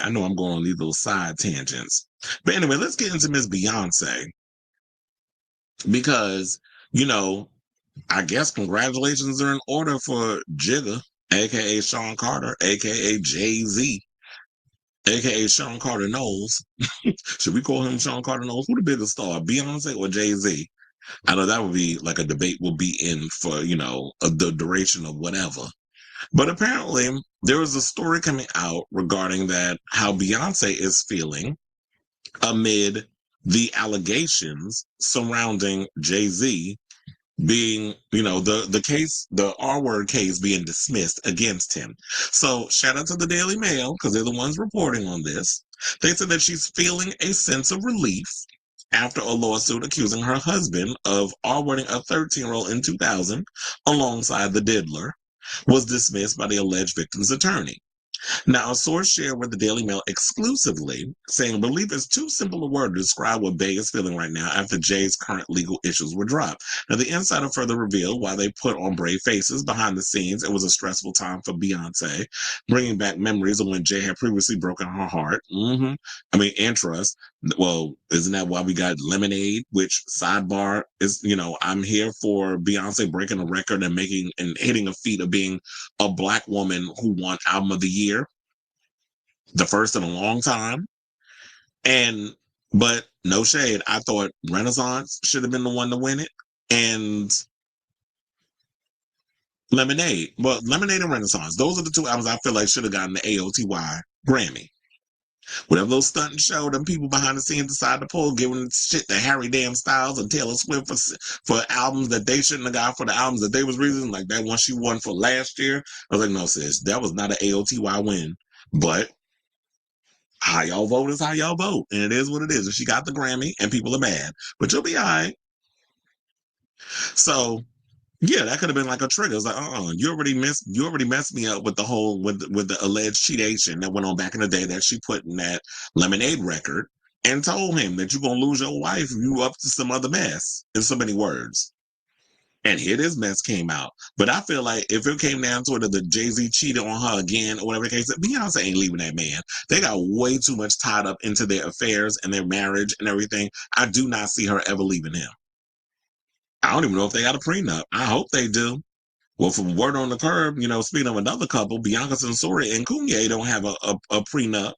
I know I'm going on these little side tangents. But anyway, let's get into Miss Beyonce because, you know, I guess congratulations are in order for Jigga, aka Sean Carter, aka Jay-Z, aka Sean Carter Knowles. Should we call him Sean Carter Knowles? Who the biggest star, Beyonce or Jay-Z? I know that would be like a debate will be in for, the duration of whatever. But apparently there was a story coming out regarding that how Beyonce is feeling amid the allegations surrounding Jay-Z being, the case, the R word case being dismissed against him. So shout out to the Daily Mail because they're the ones reporting on this. They said that she's feeling a sense of relief after a lawsuit accusing her husband of R-wording a 13-year-old in 2000 alongside the diddler was dismissed by the alleged victim's attorney. Now, a source shared with the Daily Mail exclusively, saying relief is too simple a word to describe what Bey is feeling right now after Jay's current legal issues were dropped. Now, the insider further revealed why they put on brave faces behind the scenes. It was a stressful time for Beyonce, bringing back memories of when Jay had previously broken her heart. And trust. Well, isn't that why we got Lemonade? Which sidebar is, I'm here for Beyonce breaking a record and making and hitting a feat of being a Black woman who won Album of the Year, the first in a long time. But no shade, I thought Renaissance should have been the one to win it, and Lemonade. Well, Lemonade and Renaissance, those are the two albums I feel like should have gotten the AOTY Grammy. Whatever those stunting show, them people behind the scenes decide to pull, giving shit to Harry damn Styles and Taylor Swift for albums that they shouldn't have got for the albums that they was releasing, like that one she won for last year. I was like, no, sis, that was not an AOTY win. But how y'all vote is how y'all vote. And it is what it is. And she got the Grammy and people are mad. But you'll be all right. So yeah, that could have been like a trigger. It's like, you already messed me up with the whole with the alleged cheatation that went on back in the day that she put in that Lemonade record and told him that you're gonna lose your wife if you up to some other mess, in so many words. And here this mess came out. But I feel like if it came down to it that Jay-Z cheated on her again or whatever the case, Beyonce ain't leaving that man. They got way too much tied up into their affairs and their marriage and everything. I do not see her ever leaving him. I don't even know if they got a prenup. I hope they do. Well, from word on the curb, speaking of another couple, Bianca Censori and Kanye don't have a prenup.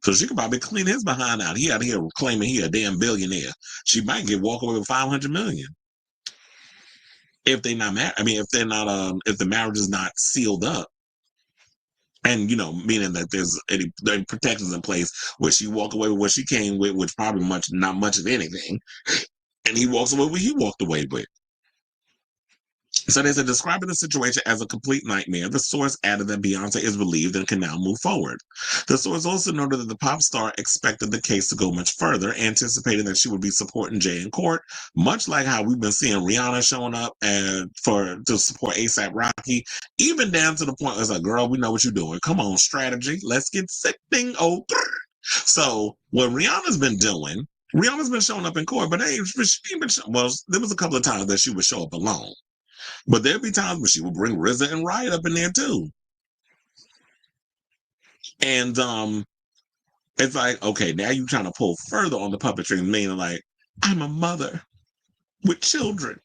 So she could probably clean his behind out. He out here claiming he a damn billionaire. She might walk away with $500 million. If they not married, if they're not, if the marriage is not sealed up. And, meaning that there's any protections in place where she walk away with what she came with, which probably not much of anything. And he walks away with what he walked away with. So they said, describing the situation as a complete nightmare, the source added that Beyonce is relieved and can now move forward. The source also noted that the pop star expected the case to go much further, anticipating that she would be supporting Jay in court, much like how we've been seeing Rihanna showing up to support ASAP Rocky, even down to the point where it's like, girl, we know what you're doing. Come on, strategy. Let's get sickening over. So what Rihanna's been doing, Rihanna's been showing up in court, but she ain't been there was a couple of times that she would show up alone. But there'd be times when she would bring RZA and Riot up in there too. And it's like, okay, now you're trying to pull further on the puppetry, meaning like, I'm a mother with children.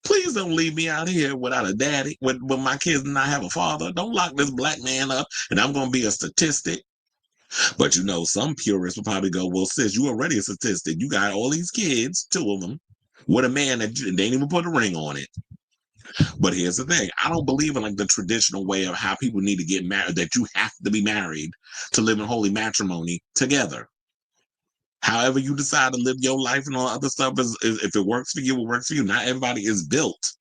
Please don't leave me out here without a daddy, when my kids and I have a father. Don't lock this Black man up and I'm going to be a statistic. But some purists will probably go, well, sis, you already a statistic. You got all these kids, 2 of them, with a man that they didn't even put a ring on it. But here's the thing. I don't believe in like the traditional way of how people need to get married, that you have to be married to live in holy matrimony together. However you decide to live your life and all other stuff is if it works for you, it works for you. Not everybody is built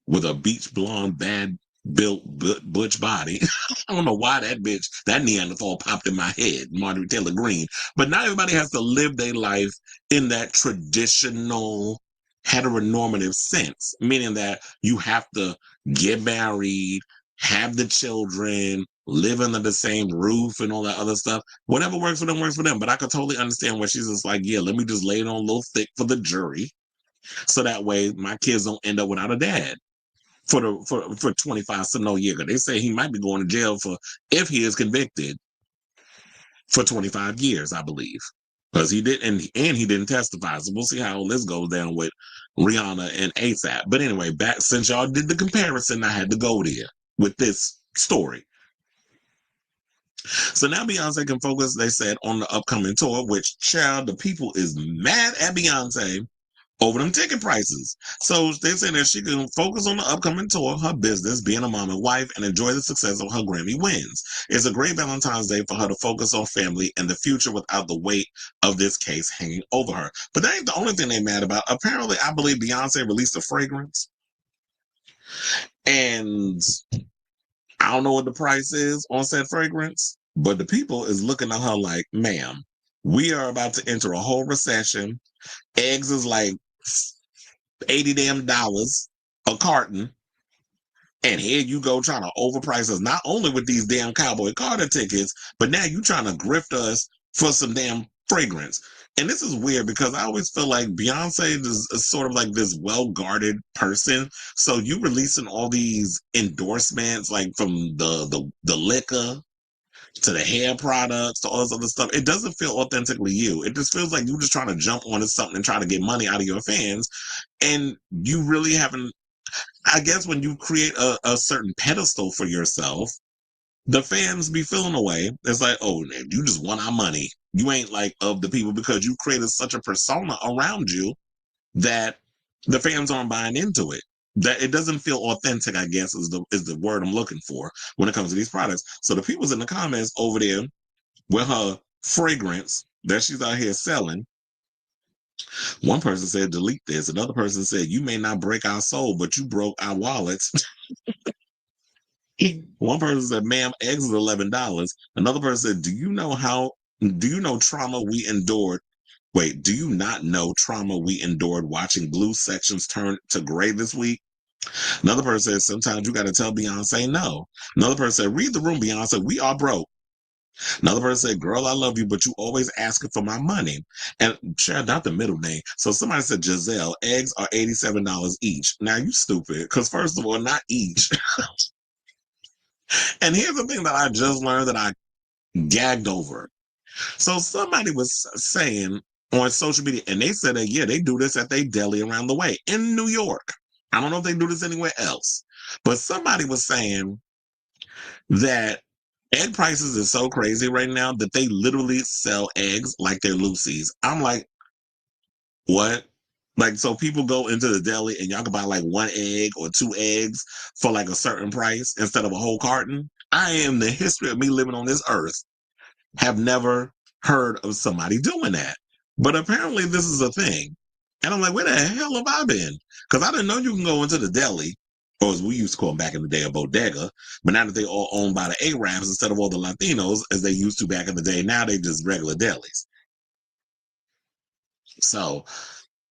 with a beach blonde, bad built butch body. I don't know why that Neanderthal popped in my head, Marjorie Taylor Greene. But not everybody has to live their life in that traditional heteronormative sense, meaning that you have to get married, have the children, live under the same roof and all that other stuff. Whatever works for them, works for them. But I could totally understand where she's just like, yeah, let me just lay it on a little thick for the jury so that way my kids don't end up without a dad. for 25 to no year. They say he might be going to jail for if he is convicted for 25 years, I believe, because he did and he didn't testify. So we'll see how all this goes down with Rihanna and ASAP. But anyway, back since y'all did the comparison, I had to go there with this story. So now Beyonce can focus, they said, on the upcoming tour, which, child, the people is mad at Beyonce over them ticket prices. So they say that she can focus on the upcoming tour, her business, being a mom and wife, and enjoy the success of her Grammy wins. It's a great Valentine's Day for her to focus on family and the future without the weight of this case hanging over her. But that ain't the only thing they mad about. Apparently, I believe Beyonce released a fragrance, and I don't know what the price is on said fragrance, but the people is looking at her like, ma'am, we are about to enter a whole recession. Eggs is like $80 damn a carton. And here you go trying to overprice us, not only with these damn Cowboy Carter tickets, but now you trying to grift us for some damn fragrance. And this is weird because I always feel like Beyonce is sort of like this well-guarded person. So you releasing all these endorsements, like from the liquor to the hair products to all this other stuff, it doesn't feel authentically you. It just feels like you just trying to jump onto something and try to get money out of your fans. And you really haven't, I guess when you create a certain pedestal for yourself, the fans be feeling away. It's like, oh, you just want our money. You ain't like of the people because you created such a persona around you that the fans aren't buying into it. That it doesn't feel authentic, I guess, is the word I'm looking for when it comes to these products. So the people's in the comments over there with her fragrance that she's out here selling. One person said, delete this. Another person said, you may not break our soul, but you broke our wallets. One person said, ma'am, eggs is $11. Another person said, do you know trauma we endured? Wait, do you not know trauma we endured watching blue sections turn to gray this week? Another person said, sometimes you got to tell Beyonce no. Another person said, read the room, Beyonce, we are broke. Another person said, girl, I love you, but you always asking for my money. And share not the middle name. So somebody said, Giselle, eggs are $87 each. Now you stupid, because first of all, not each. And here's the thing that I just learned that I gagged over. So somebody was saying on social media, and they said that, yeah, they do this at their deli around the way in New York. I don't know if they do this anywhere else, but somebody was saying that egg prices are so crazy right now that they literally sell eggs like they're Lucy's. I'm like, what? Like, so people go into the deli and y'all can buy like one egg or two eggs for like a certain price instead of a whole carton. I am the history of me living on this earth have never heard of somebody doing that. But apparently this is a thing. And I'm like, where the hell have I been? Because I didn't know you can go into the deli, or as we used to call them back in the day, a bodega. But now that they all owned by the Arabs instead of all the Latinos, as they used to back in the day, now they just regular delis. So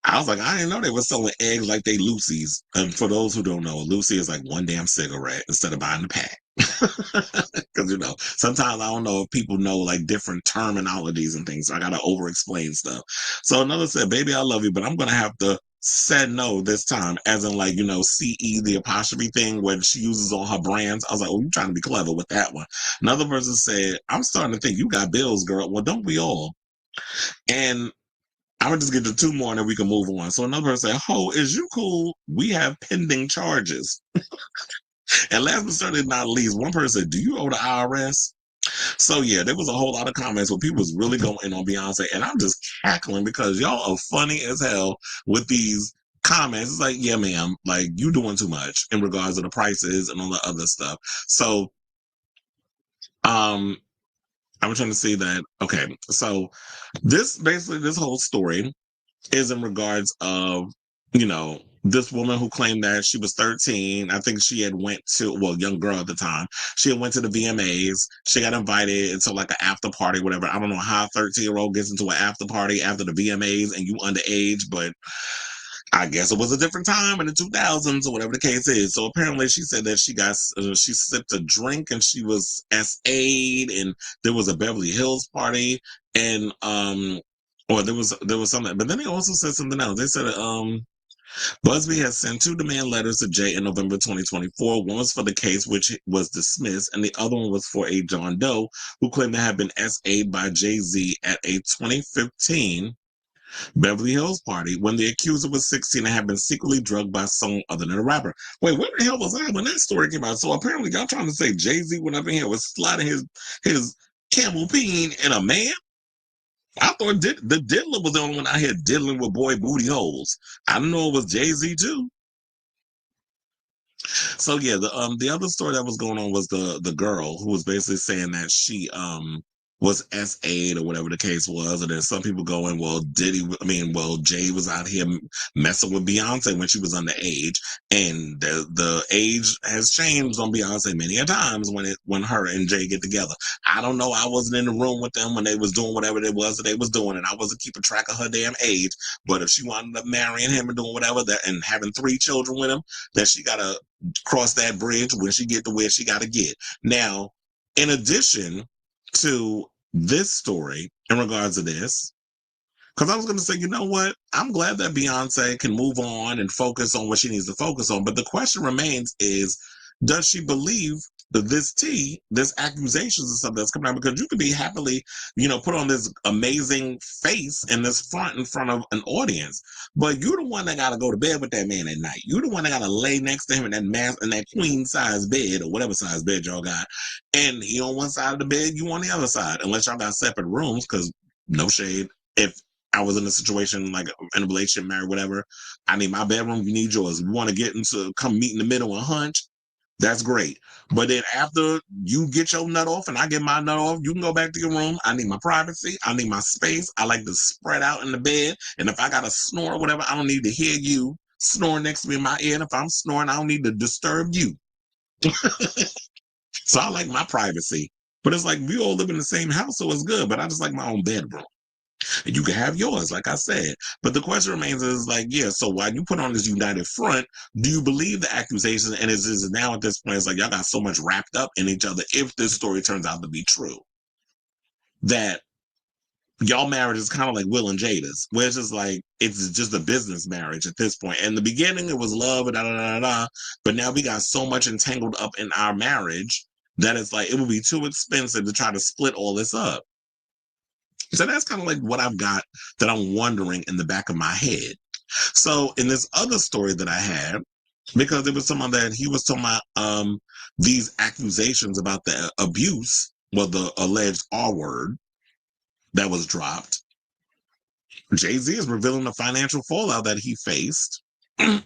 I was like, I didn't know they were selling eggs like they Lucy's. And for those who don't know, Lucy is like one damn cigarette instead of buying the pack. Because, sometimes I don't know if people know like different terminologies and things. So I got to over explain stuff. So another said, baby, I love you, but I'm going to have to say no this time. As in like, CE, the apostrophe thing when she uses on her brands. I was like, oh, you're trying to be clever with that one. Another person said, I'm starting to think you got bills, girl. Well, don't we all? And I'm gonna just get to two more and then we can move on. So another person said, ho, is you cool? We have pending charges. And last but certainly not least, one person said, do you owe the IRS? So yeah, there was a whole lot of comments where people was really going in on Beyonce. And I'm just cackling because y'all are funny as hell with these comments. It's like, yeah, ma'am, like you doing too much in regards to the prices and all the other stuff. So I'm trying to see that. Okay, so this whole story is in regards of, this woman who claimed that she was 13. I think she had went to, well, young girl at the time. She had went to the VMAs. She got invited into like an after party, whatever. I don't know how a 13-year-old gets into an after party after the VMAs and you underage, but I guess it was a different time in the 2000s or whatever the case is. So apparently she said that she sipped a drink and she was SA'd and there was a Beverly Hills party and, or there was something, but then they also said something else. They said, Busby has sent 2 demand letters to Jay in November 2024. One was for the case, which was dismissed, and the other one was for a John Doe who claimed to have been SA'd by Jay-Z at a 2015 Beverly Hills party when the accuser was 16 and had been secretly drugged by someone other than a rapper. Wait, where the hell was I when that story came out? So apparently y'all trying to say Jay-Z went up in here was sliding his camel peen in a man? I thought the diddler was the only one out here diddling with boy booty holes. I didn't know it was Jay-Z too. So yeah, the other story that was going on was the girl who was basically saying that she was SA'd or whatever the case was, and then some people going, well, Jay was out here messing with Beyonce when she was underage, and the age has changed on Beyonce many a times when her and Jay get together. I don't know, I wasn't in the room with them when they was doing whatever it was that they was doing, and I wasn't keeping track of her damn age. But if she wound up marrying him and doing whatever that and having 3 children with him, that she gotta cross that bridge when she get to where she got to get. Now, in addition to this story in regards to this, because I was going to say, you know what? I'm glad that Beyonce can move on and focus on what she needs to focus on. But the question remains is, does she believe this accusations and stuff that's coming out? Because you could be happily, put on this amazing face in this in front of an audience, but you're the one that got to go to bed with that man at night. You're the one that got to lay next to him in that queen size bed or whatever size bed y'all got, and he on one side of the bed, you on the other side, unless y'all got separate rooms. Because no shade, if I was in a situation like in a relationship, married, whatever, I need my bedroom, you need yours. We want to get into come meet in the middle and hunch. That's great. But then after you get your nut off and I get my nut off, you can go back to your room. I need my privacy. I need my space. I like to spread out in the bed. And if I got to snore or whatever, I don't need to hear you snoring next to me in my ear. And if I'm snoring, I don't need to disturb you. So I like my privacy. But it's like we all live in the same house, so it's good. But I just like my own bedroom. And you can have yours, like I said. But the question remains is like, yeah, so while you put on this united front, do you believe the accusations? And is now at this point, it's like y'all got so much wrapped up in each other, if this story turns out to be true, that y'all marriage is kind of like Will and Jada's, where it's just like, it's just a business marriage at this point. In the beginning, it was love, and da da da da, but now we got so much entangled up in our marriage that it's like, it would be too expensive to try to split all this up. So that's kind of like what I've got that I'm wondering in the back of my head. So in this other story that I had, because it was someone that he was talking about these accusations about the abuse, well, the alleged R word that was dropped. Jay-Z is revealing the financial fallout that he faced. I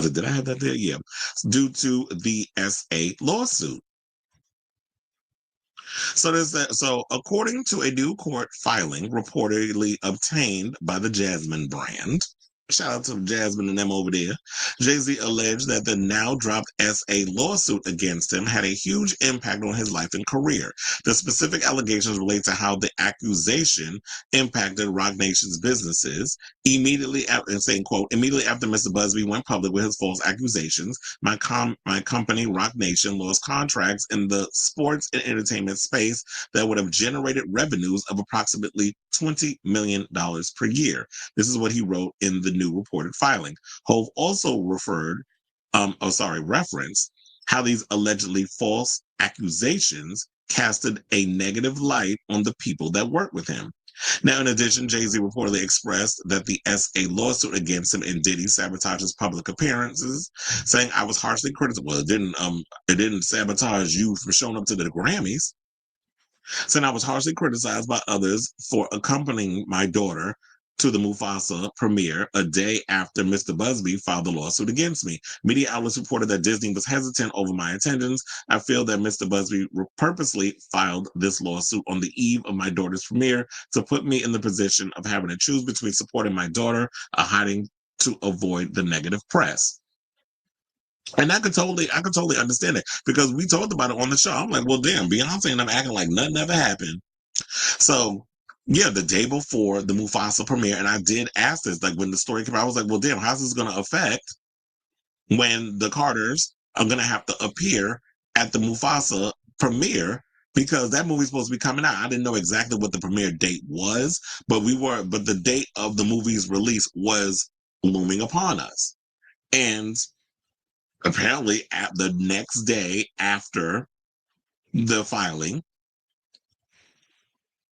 said, did I have that there? Yeah. Due to the SA lawsuit. So according to a new court filing reportedly obtained by the Jasmine brand, shout out to Jasmine and them over there, Jay-Z alleged that the now dropped SA lawsuit against him had a huge impact on his life and career. The specific allegations relate to how the accusation impacted Roc Nation's businesses. Immediately after, saying, quote, immediately after Mr. Busby went public with his false accusations, my company, Roc Nation, lost contracts in the sports and entertainment space that would have generated revenues of approximately $20 million per year. This is what he wrote in the new reported filing. Hove also referenced how these allegedly false accusations casted a negative light on the people that worked with him. Now, in addition, Jay-Z reportedly expressed that the SA lawsuit against him and Diddy sabotaged his public appearances, saying, "I was harshly criticized." Well, it didn't sabotage you from showing up to the Grammys. Saying, "I was harshly criticized by others for accompanying my daughter to the Mufasa premiere a day after Mr. Busby filed the lawsuit against me. Media outlets reported that Disney was hesitant over my attendance. I feel that Mr. Busby purposely filed this lawsuit on the eve of my daughter's premiere to put me in the position of having to choose between supporting my daughter or hiding to avoid the negative press." And I could totally understand it, because we talked about it on the show. I'm like, well, damn, Beyonce and I'm acting like nothing ever happened. So yeah, the day before the Mufasa premiere, and I did ask this, like when the story came out, I was like, well, damn, how's this going to affect when the Carters are going to have to appear at the Mufasa premiere? because that movie's supposed to be coming out. I didn't know exactly what the premiere date was, but the date of the movie's release was looming upon us. And apparently at the next day after the filing,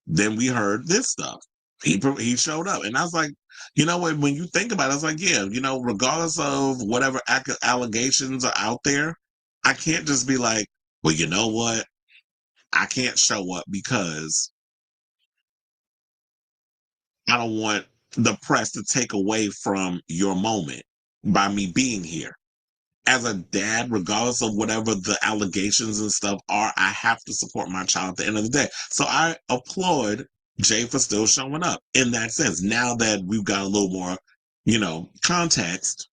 then we heard this stuff. He showed up, and I was like, you know what? When you think about it, I was like, yeah, regardless of whatever allegations are out there, I can't just be like, well, you know what? I can't show up because I don't want the press to take away from your moment by me being here. As a dad, regardless of whatever the allegations and stuff are, I have to support my child at the end of the day. So I applaud Jay for still showing up in that sense. Now that we've got a little more, context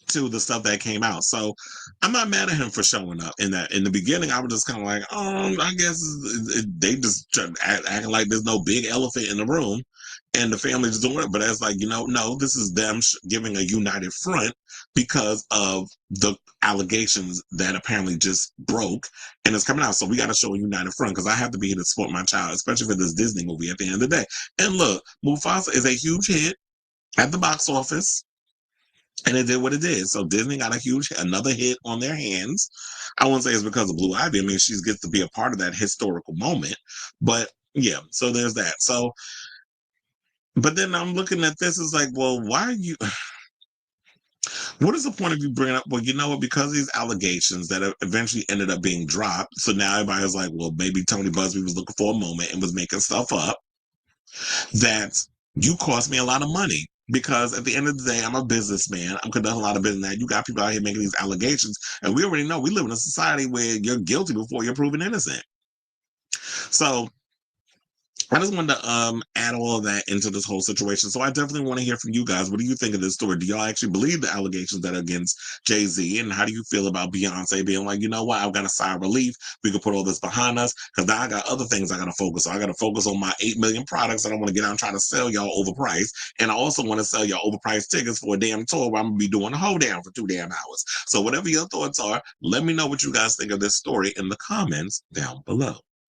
to the stuff that came out. So I'm not mad at him for showing up in that. In the beginning, I was just kind of like, I guess they just acting like there's no big elephant in the room and the family's doing it. But it's like, no, this is them giving a united front because of the allegations that apparently just broke and it's coming out. So we got to show a united front because I have to be here to support my child, especially for this Disney movie at the end of the day. And look, Mufasa is a huge hit at the box office. And it did what it did. So Disney got another hit on their hands. I won't say it's because of Blue Ivy. I mean, she gets to be a part of that historical moment. But yeah, so there's that. So, but then I'm looking at this, it's like, well, why are you, what is the point of you bringing up, well, you know what, because these allegations that eventually ended up being dropped. So now everybody's like, well, maybe Tony Busby was looking for a moment and was making stuff up. That you cost me a lot of money. Because at the end of the day, I'm a businessman. I'm conducting a lot of business. You got people out here making these allegations. And we already know we live in a society where you're guilty before you're proven innocent. So I just wanted to add all of that into this whole situation. So I definitely want to hear from you guys. What do you think of this story? Do y'all actually believe the allegations that are against Jay-Z? And how do you feel about Beyonce being like, you know what, I've got a sigh of relief. We can put all this behind us because now I got other things I got to focus on. I got to focus on my 8 million products. I don't want to get out and try to sell y'all overpriced. And I also want to sell y'all overpriced tickets for a damn tour where I'm going to be doing a hold down for 2 damn hours. So whatever your thoughts are, let me know what you guys think of this story in the comments down below.